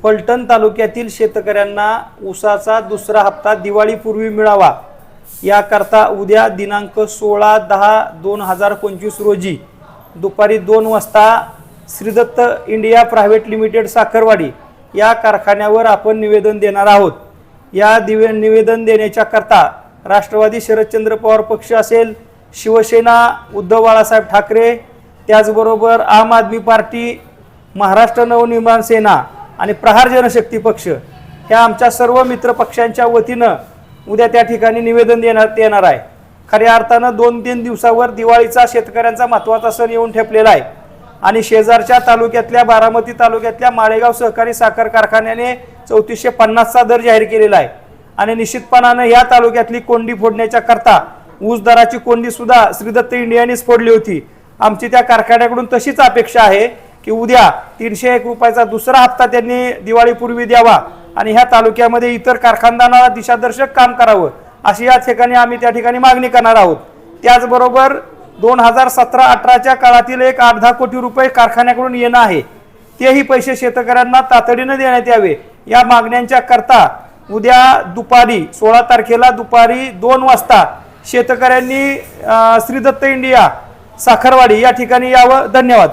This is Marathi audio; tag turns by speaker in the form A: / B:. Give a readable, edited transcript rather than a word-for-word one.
A: फलटण तालुक्यातील शेतकऱ्यांना ऊसाचा दुसरा हप्ता दिवाळीपूर्वी मिळावा याकरता उद्या दिनांक 16/10/2025 रोजी दुपारी 2 वाजता Shridatta India private limited Sakharwadi या कारखान्यावर आपण निवेदन देणार आहोत। या निवेदन देण्याच्या करता राष्ट्रवादी शरदचंद्र पवार पक्ष असेल, शिवसेना उद्धव बाळासाहेब ठाकरे, त्याचबरोबर आम आदमी पार्टी, महाराष्ट्र नवनिर्माण सेना आणि प्रहार जनशक्ती पक्ष ह्या आमच्या सर्व मित्र पक्षांच्या वतीनं उद्या त्या ठिकाणी निवेदन देण्यात येणार आहे। खऱ्या अर्थानं 2-3 दिवसावर दिवाळीचा शेतकऱ्यांचा महत्त्वाचा सण येऊन ठेपलेला आहे आणि शेजारच्या तालुक्यातल्या बारामती तालुक्यातल्या माळेगाव सहकारी साखर कारखान्याने 3450चा दर जाहीर केलेला आहे आणि निश्चितपणाने या तालुक्यातली कोंडी फोडण्याच्या करता ऊस दराची कोंडी सुद्धा श्रीदत्त इंडियानेच फोडली होती। आमची त्या कारखान्याकडून तशीच अपेक्षा आहे की उद्या 301 रुपयाचा दुसरा हप्ता त्यांनी दिवाळीपूर्वी द्यावा आणि ह्या तालुक्यामध्ये इतर कारखानदारांना दिशादर्शक काम करावं अशी या ठिकाणी आम्ही त्या ठिकाणी मागणी करणार आहोत। त्याचबरोबर 2017-18च्या काळातील एक 8-10 कोटी रुपये कारखान्याकडून येणं आहे, तेही पैसे शेतकऱ्यांना तातडीने देण्यात यावे या मागण्यांच्या करता उद्या दुपारी 16 तारखेला दुपारी 2 वाजता शेतकऱ्यांनी श्रीदत्त इंडिया साखरवाडी या ठिकाणी यावं। धन्यवाद।